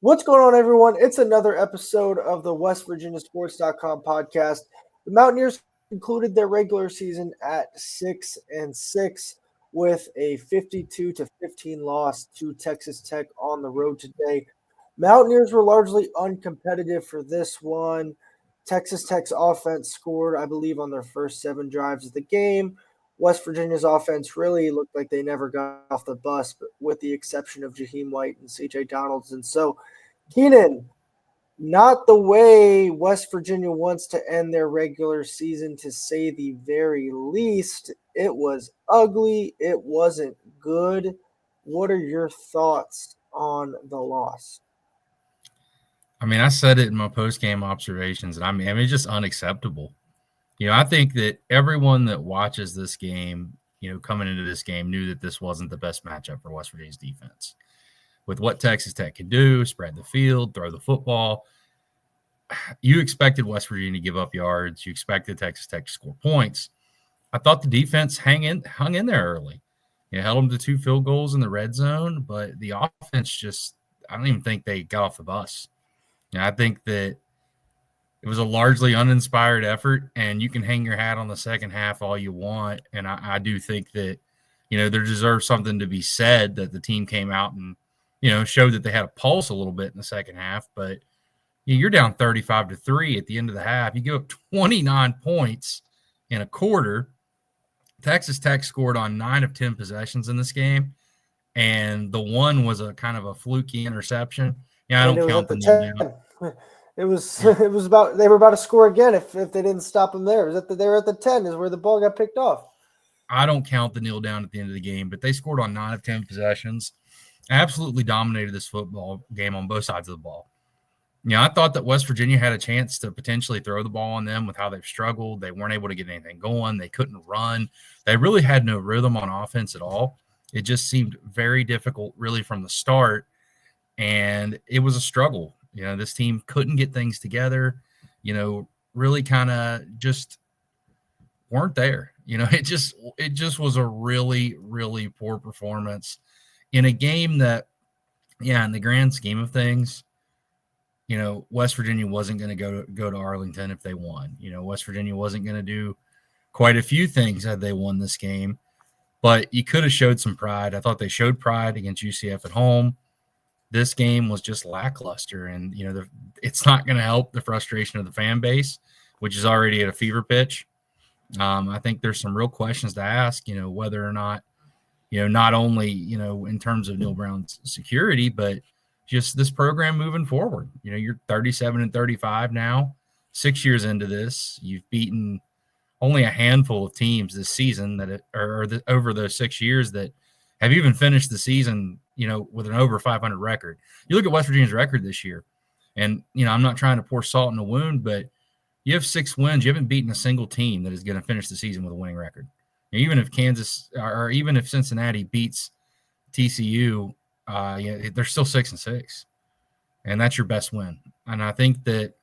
What's going on, everyone? It's another episode of the WVSports.com podcast. The Mountaineers concluded their regular season at 6-6 with a 52-15 loss to Texas Tech on the road today. Mountaineers were largely uncompetitive for this one. Texas Tech's offense scored, I believe, on their first 7 drives of the game. West Virginia's offense really looked like they never got off the bus, but with the exception of Jaheim White and C.J. Donaldson. So, Keenan, not the way West Virginia wants to end their regular season, to say the very least. It was ugly. It wasn't good. What are your thoughts on the loss? I mean, I said it in my post-game observations, and I mean, it's just unacceptable. I think that everyone that watches this game, coming into this game knew that this wasn't the best matchup for West Virginia's defense. With what Texas Tech can do, spread the field, throw the football, you expected West Virginia to give up yards. You expected Texas Tech to score points. I thought the defense hung in there early. Held them to 2 field goals in the red zone, but the offense I don't even think they got off the bus. I think that it was a largely uninspired effort, and you can hang your hat on the second half all you want. And I do think that, there deserves something to be said that the team came out and, showed that they had a pulse a little bit in the second half. But you're down 35-3 at the end of the half. You give up 29 points in a quarter. Texas Tech scored on 9 of 10 possessions in this game, and the one was a kind of a fluky interception. I don't count the kneel down. It was about, they were about to score again if they didn't stop them there. They were at the 10 is where the ball got picked off. I don't count the kneel down at the end of the game, but they scored on 9 of 10 possessions. Absolutely dominated this football game on both sides of the ball. I thought that West Virginia had a chance to potentially throw the ball on them with how they've struggled. They weren't able to get anything going. They couldn't run. They really had no rhythm on offense at all. It just seemed very difficult really from the start, and it was a struggle. This team couldn't get things together, really kind of just weren't there. It just was a really, really poor performance in a game that, in the grand scheme of things, West Virginia wasn't going to go to Arlington if they won. West Virginia wasn't going to do quite a few things had they won this game, but you could have showed some pride. I thought they showed pride against UCF at home. This game was just lackluster, and it's not going to help the frustration of the fan base, which is already at a fever pitch. I think there's some real questions to ask, whether or not, not only, in terms of Neil Brown's security, but just this program moving forward. You're 37-35 now, 6 years into this. You've beaten only a handful of teams this season over those 6 years that have even finished the season, with an over 500 record. You look at West Virginia's record this year, and, I'm not trying to pour salt in the wound, but you have 6 wins. You haven't beaten a single team that is going to finish the season with a winning record. Even if Kansas or even if Cincinnati beats TCU, they're still 6-6, and that's your best win. And I think that,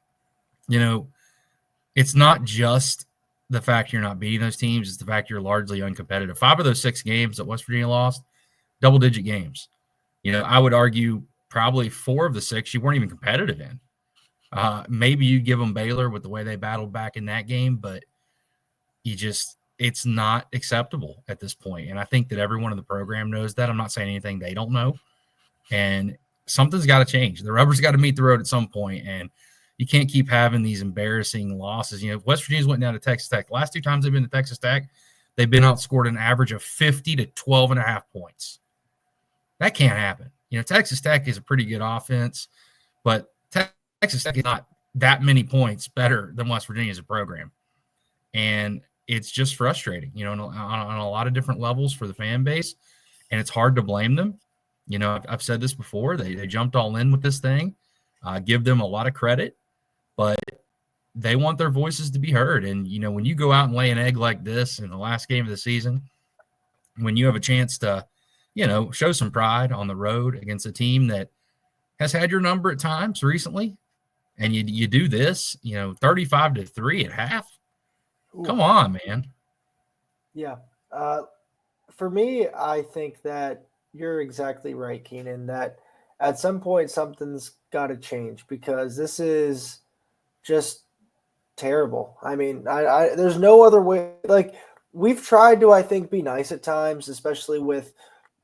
it's not just the fact you're not beating those teams; it's the fact you're largely uncompetitive. 5 of those 6 games that West Virginia lost, double-digit games. I would argue probably 4 of the 6 you weren't even competitive in. Maybe you give them Baylor with the way they battled back in that game, but it's not acceptable at this point. And I think that everyone in the program knows that. I'm not saying anything they don't know. And something's got to change. The rubber's got to meet the road at some point, and you can't keep having these embarrassing losses. West Virginia's went down to Texas Tech. The last 2 times they've been to Texas Tech, they've been outscored an average of 50 to 12.5 points. That can't happen. Texas Tech is a pretty good offense, but Texas Tech is not that many points better than West Virginia as a program. And it's just frustrating, on a lot of different levels for the fan base, and it's hard to blame them. I've said this before. They jumped all in with this thing. Give them a lot of credit, but they want their voices to be heard. And, when you go out and lay an egg like this in the last game of the season, when you have a chance to, show some pride on the road against a team that has had your number at times recently, and you do this, 35-3 at half. Ooh. Come on, man. Yeah. For me, I think that you're exactly right, Keenan, that at some point something's got to change because this is just terrible. I mean, I there's no other way. Like, we've tried to, I think, be nice at times, especially with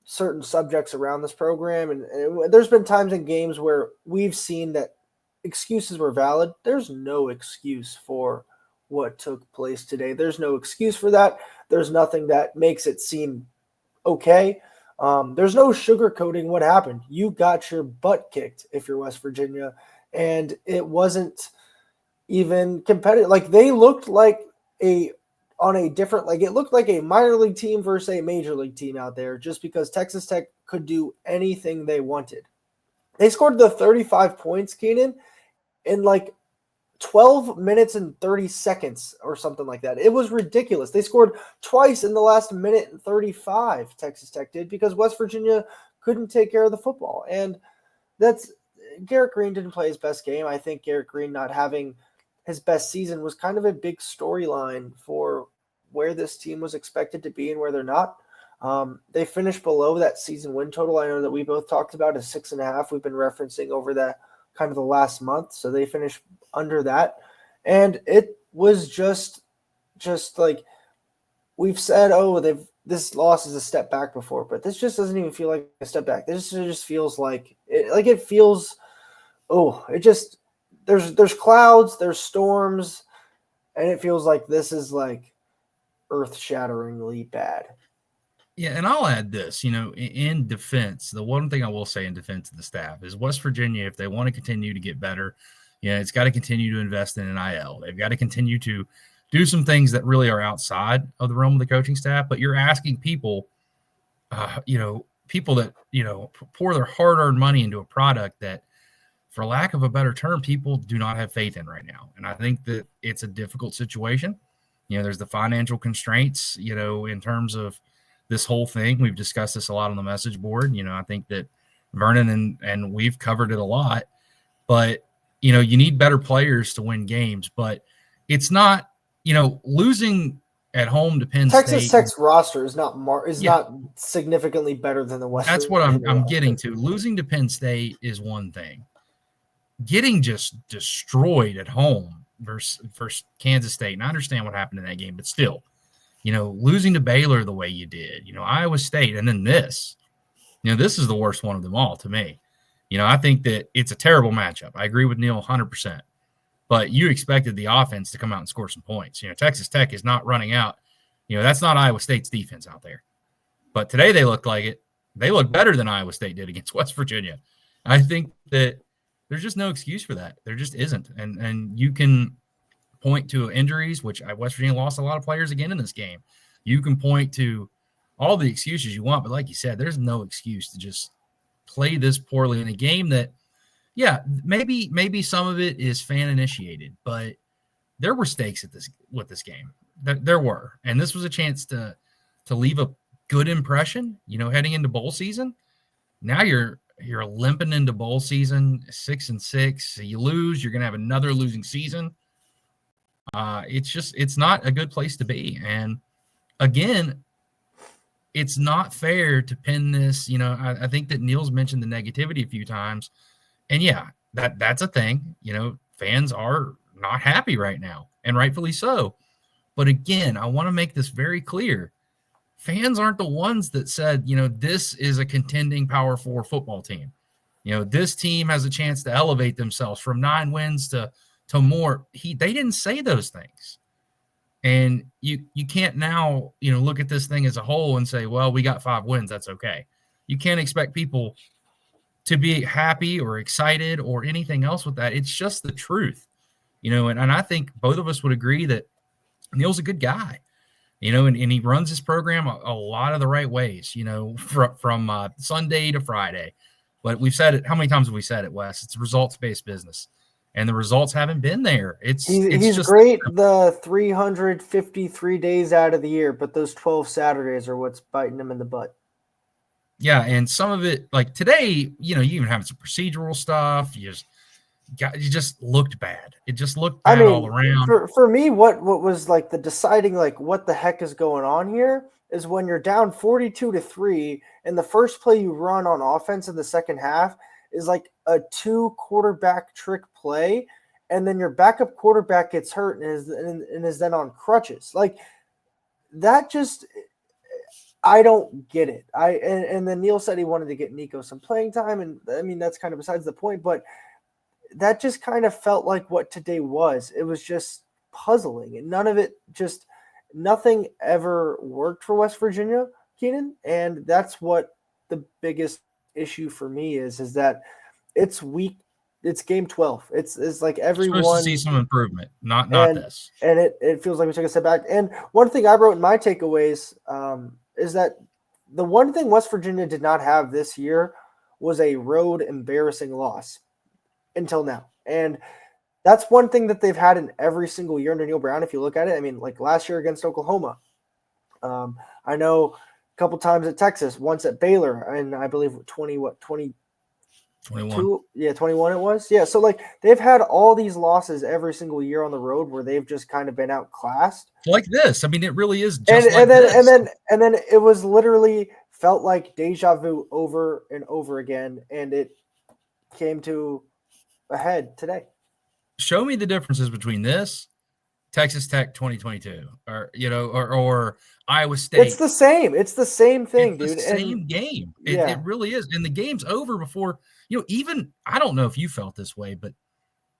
certain subjects around this program. And there's been times in games where we've seen that excuses were valid. There's no excuse for what took place today. There's no excuse for that. There's nothing that makes it seem okay. There's no sugarcoating what happened. You got your butt kicked if you're West Virginia, and it wasn't even competitive. Like, they looked like it looked like a minor league team versus a major league team out there just because Texas Tech could do anything they wanted. They scored the 35 points, Keenan, in like 12 minutes and 30 seconds or something like that. It was ridiculous. They scored twice in the last minute and 35, Texas Tech did, because West Virginia couldn't take care of the football. And Garrett Green didn't play his best game. I think Garrett Green not having his best season was kind of a big storyline for where this team was expected to be and where they're not. They finished below that season win total. I know that we both talked about a 6.5. We've been referencing over that kind of the last month. So they finished under that. And it was just like we've said, this loss is a step back before, but this just doesn't even feel like a step back. This just feels like there's clouds, there's storms, and it feels like this is like earth-shatteringly bad. Yeah, and I'll add this, in defense, the one thing I will say in defense of the staff is West Virginia, if they want to continue to get better, it's got to continue to invest in NIL. They've got to continue to do some things that really are outside of the realm of the coaching staff, but you're asking people, people that, pour their hard-earned money into a product that, for lack of a better term, people do not have faith in right now. And I think that it's a difficult situation. There's the financial constraints, in terms of this whole thing. We've discussed this a lot on the message board. I think that Vernon and we've covered it a lot, but, you need better players to win games, but it's not, losing at home to Penn State. Texas Tech's roster is not significantly better than the West. That's what I'm getting to. Losing to Penn State is one thing. Getting just destroyed at home versus Kansas State, and I understand what happened in that game, but still, losing to Baylor the way you did, Iowa State, and then this is the worst one of them all to me. I think that it's a terrible matchup. I agree with Neil 100%, but you expected the offense to come out and score some points. Texas Tech is not running out. That's not Iowa State's defense out there. But today they looked like it. They looked better than Iowa State did against West Virginia. I think that there's just no excuse for that. There just isn't. And you can point to injuries, which West Virginia lost a lot of players again in this game. You can point to all the excuses you want, but like you said, there's no excuse to just play this poorly in a game that, maybe some of it is fan initiated, but there were stakes with this game. There were, and this was a chance to leave a good impression, heading into bowl season. Now you're limping into bowl season 6-6. You lose, you're going to have another losing season. It's not a good place to be. And again, it's not fair to pin this. I think that Neil's mentioned the negativity a few times, and that's a thing. Fans are not happy right now, and rightfully so. But again, I want to make this very clear. Fans aren't the ones that said, this is a contending Power 4 football team. This team has a chance to elevate themselves from 9 wins to more. They didn't say those things. And you can't now, look at this thing as a whole and say, well, we got 5 wins. That's okay. You can't expect people to be happy or excited or anything else with that. It's just the truth, and I think both of us would agree that Neil's a good guy, and he runs his program a lot of the right ways, from Sunday to Friday. But we've said it. How many times have we said it, Wes? It's a results-based business. And the results haven't been there. He's just great the 353 days out of the year, but those 12 Saturdays are what's biting him in the butt. Yeah, and some of it, like today, you even have some procedural stuff. You just looked bad. It just looked bad all around. For me, what was like the deciding, like, what the heck is going on here is when you're down 42-3 and the first play you run on offense in the second half is like a 2-quarterback trick play, and then your backup quarterback gets hurt and is then on crutches. Like that just I don't get it. And then Neil said he wanted to get Nico some playing time, and I mean that's kind of besides the point, but that just kind of felt like what today was. It was just puzzling, and nothing ever worked for West Virginia, Keenan, and that's what the biggest issue for me is that it's game 12. It's like everyone supposed to see some improvement, not this. And it feels like we took a step back. And one thing I wrote in my takeaways is that the one thing West Virginia did not have this year was a road embarrassing loss until now. And that's one thing that they've had in every single year under Neil Brown. If you look at it, I mean, like last year against Oklahoma, I know a couple times at Texas, once at Baylor, and I believe 21. 21 it was. Yeah, so like they've had all these losses every single year on the road where they've just kind of been outclassed. Like this. I mean, it really is just this. And then it was literally felt like deja vu over and over again, and it came to a head today. Show me the differences between this, Texas Tech 2022, or Iowa State. It's the same. It's the same thing, dude. It's the same game. It really is. And the game's over before, even I don't know if you felt this way, but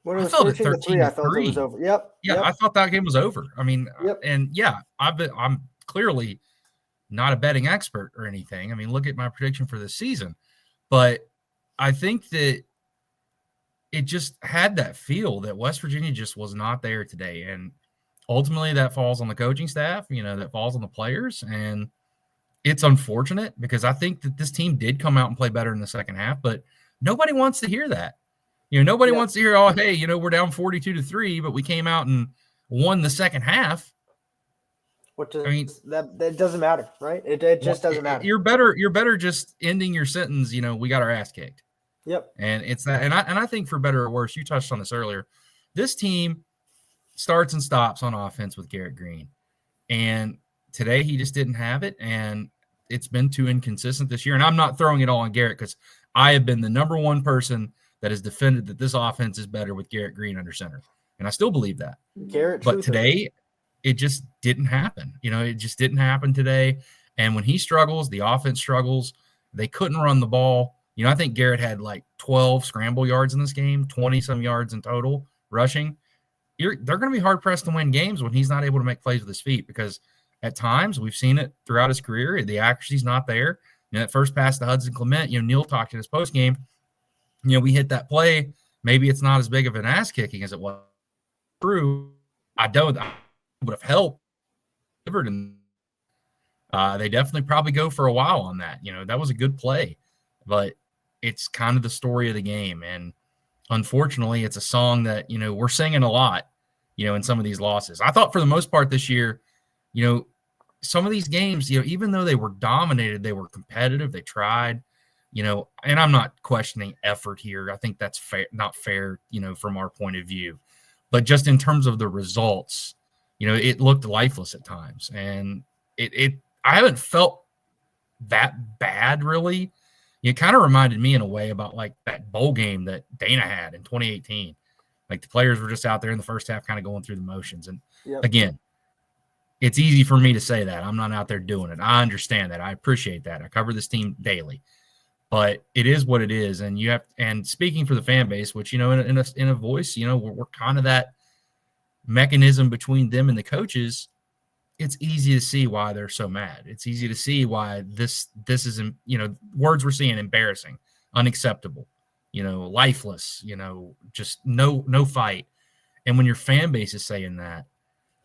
when it was 13-3, I felt it was over. Yep. I thought that game was over. I mean, and I'm clearly not a betting expert or anything. I mean, look at my prediction for this season. But I think that it just had that feel that West Virginia just was not there today. And ultimately that falls on the coaching staff, that falls on the players. And it's unfortunate because I think that this team did come out and play better in the second half, but nobody wants to hear that. Nobody wants to hear, oh, hey, we're down 42-3, but we came out and won the second half. That doesn't matter, right? It just doesn't matter. You're better just ending your sentence, we got our ass kicked. Yep. And it's that, and I think for better or worse, you touched on this earlier. This team starts and stops on offense with Garrett Green. And today he just didn't have it. And it's been too inconsistent this year. And I'm not throwing it all on Garrett because I have been the number one person that has defended that this offense is better with Garrett Green under center. And I still believe that. But today it just didn't happen. It just didn't happen today. And when he struggles, the offense struggles. They couldn't run the ball. I think Garrett had like 12 scramble yards in this game, 20-some yards in total rushing. They're going to be hard-pressed to win games when he's not able to make plays with his feet because at times we've seen it throughout his career. The accuracy's not there. That first pass to Hudson Clement, Neil talked in his postgame, we hit that play. Maybe it's not as big of an ass-kicking as it was. True. I would have helped. They definitely probably go for a while on that. That was a good play. But it's kind of the story of the game. And unfortunately, it's a song that, we're singing a lot, in some of these losses. I thought for the most part this year, some of these games, even though they were dominated, they were competitive, they tried, and I'm not questioning effort here. I think that's not fair, from our point of view. But just in terms of the results, it looked lifeless at times. And I haven't felt that bad, really. It kind of reminded me in a way about like that bowl game that Dana had in 2018. Like the players were just out there in the first half kind of going through the motions. And again, it's easy for me to say that. I'm not out there doing it. I understand that. I appreciate that. I cover this team daily. But it is what it is. And and speaking for the fan base, which, in a voice, we're kind of that mechanism between them and the coaches. It's easy to see why they're so mad. It's easy to see why this isn't, words we're seeing embarrassing, unacceptable, lifeless, just no fight. And when your fan base is saying that,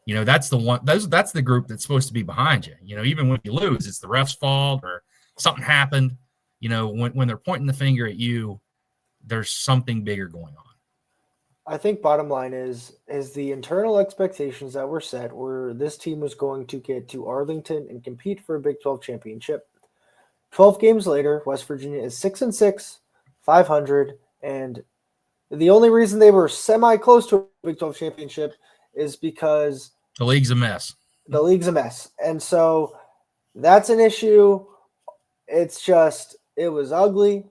that's that's the group that's supposed to be behind you. Even when you lose, it's the ref's fault or something happened. When they're pointing the finger at you, there's something bigger going on. I think bottom line is the internal expectations that were set were this team was going to get to Arlington and compete for a Big 12 championship. 12 games later, West Virginia is 6-6, 500, and the only reason they were semi-close to a Big 12 championship is because the league's a mess. And so that's an issue. It's just, it was ugly.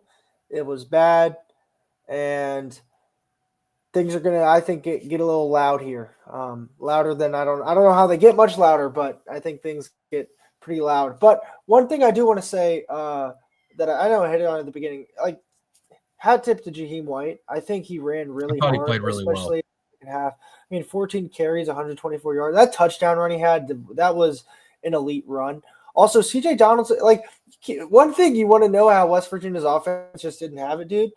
It was bad, and things are gonna, I think, get a little loud here. Louder than I don't know how they get much louder, but I think things get pretty loud. But one thing I do want to say that I know I hit it on at the beginning, like hat tip to Jaheim White. I think he ran I really thought he hard, played really well. especially in the second half. I mean, 14 carries, 124 yards. That touchdown run he had, that was an elite run. Also, CJ Donaldson, like one thing you want to know how West Virginia's offense just didn't have it, dude.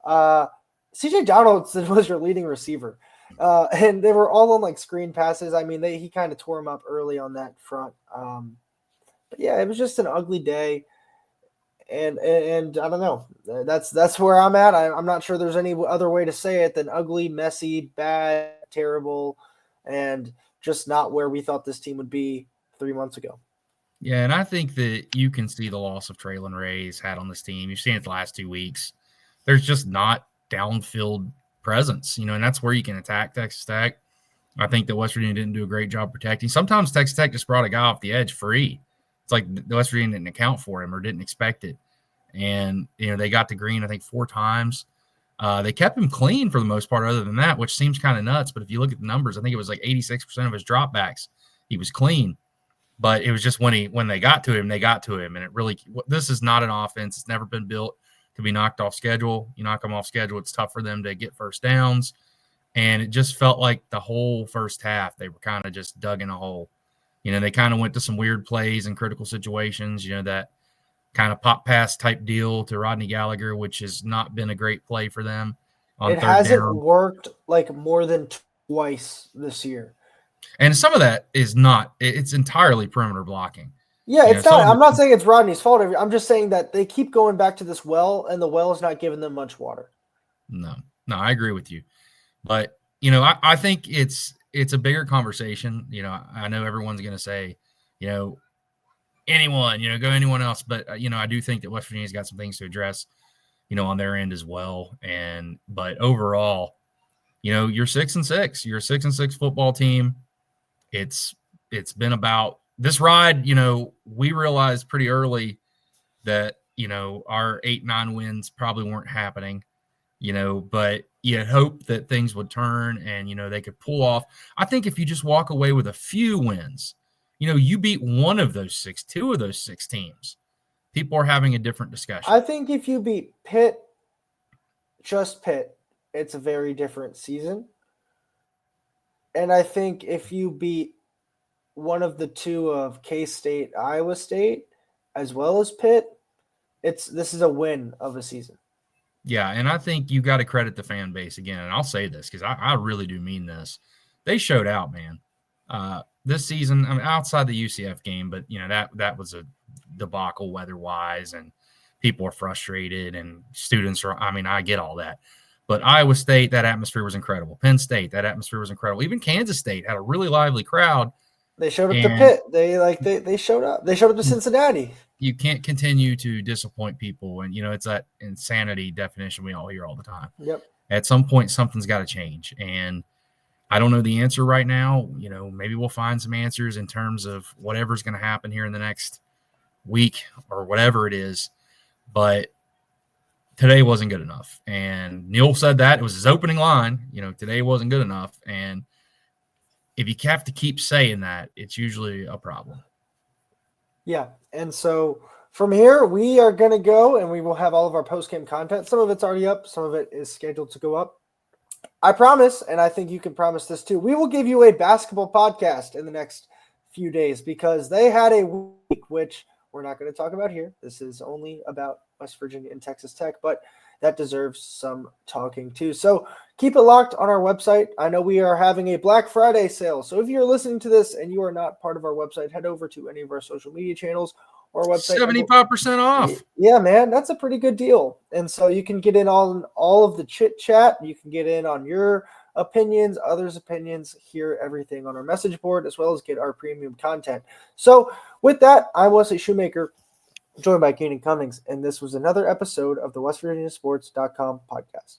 CJ Donaldson was your leading receiver. And they were all on like screen passes. I mean, he kind of tore him up early on that front. But yeah, it was just an ugly day. And I don't know. That's where I'm at. I'm not sure there's any other way to say it than ugly, messy, bad, terrible, and just not where we thought this team would be 3 months ago. Yeah, and I think that you can see the loss of Traylon Ray's had on this team. You've seen it the last 2 weeks. There's just not downfield presence, and that's where you can attack Texas Tech. I think that West Virginia didn't do a great job protecting. Sometimes Texas Tech just brought a guy off the edge free. It's like the West Virginia didn't account for him or didn't expect it. And, they got to Green, I think, 4 times. They kept him clean for the most part other than that, which seems kind of nuts. But if you look at the numbers, I think it was like 86% of his dropbacks. He was clean. But it was just when they got to him, And it really – this is not an offense. It's never been built to be knocked off schedule. You knock them off schedule, it's tough for them to get first downs. And it just felt like the whole first half they were kind of just dug in a hole. They kind of went to some weird plays in critical situations, that kind of pop pass type deal to Rodney Gallagher, which has not been a great play for them on it third hasn't down. worked like more than twice this year. And some of that is not – it's entirely perimeter blocking. Yeah, it's not – I'm not saying it's Rodney's fault. I'm just saying that they keep going back to this well, and the well is not giving them much water. No, I agree with you. But, I think it's a bigger conversation. I know everyone's going to say, anyone, go anyone else. But, I do think that West Virginia's got some things to address, on their end as well. But overall, you're 6-6. You're a 6-6 football team. It's been about this ride. We realized pretty early that, our 8-9 wins probably weren't happening. But you hope that things would turn and, they could pull off. I think if you just walk away with a few wins, you beat two of those six teams, people are having a different discussion. I think if you beat Pitt, just Pitt, it's a very different season. And I think if you beat one of the two of K-State, Iowa State, as well as Pitt, this is a win of a season. Yeah, and I think you got to credit the fan base again, and I'll say this because I really do mean this. They showed out, man. This season, outside the UCF game, but that was a debacle weather-wise, and people are frustrated, and students are. I get all that, but Iowa State, that atmosphere was incredible. Penn State, that atmosphere was incredible. Even Kansas State had a really lively crowd. They showed up to Pitt. They showed up. They showed up to Cincinnati. You can't continue to disappoint people, and it's that insanity definition we all hear all the time. Yep. At some point, something's got to change, and I don't know the answer right now. Maybe we'll find some answers in terms of whatever's going to happen here in the next week or whatever it is. But today wasn't good enough, and Neil said that. It was his opening line. Today wasn't good enough, and if you have to keep saying that, it's usually a problem. Yeah, and so from here, we are going to go, and we will have all of our post-game content. Some of it's already up. Some of it is scheduled to go up. I promise, and I think you can promise this too, we will give you a basketball podcast in the next few days because they had a week, which we're not going to talk about here. This is only about West Virginia and Texas Tech, but that deserves some talking too. So keep it locked on our website. I know we are having a Black Friday sale. So if you're listening to this and you are not part of our website, head over to any of our social media channels or website. 75% off. Yeah, man, that's a pretty good deal. And so you can get in on all of the chit chat. You can get in on your opinions, others' opinions, hear everything on our message board, as well as get our premium content. So with that, I'm Wesley Shoemaker, joined by Keenan Cummings, and this was another episode of the WVSports.com podcast.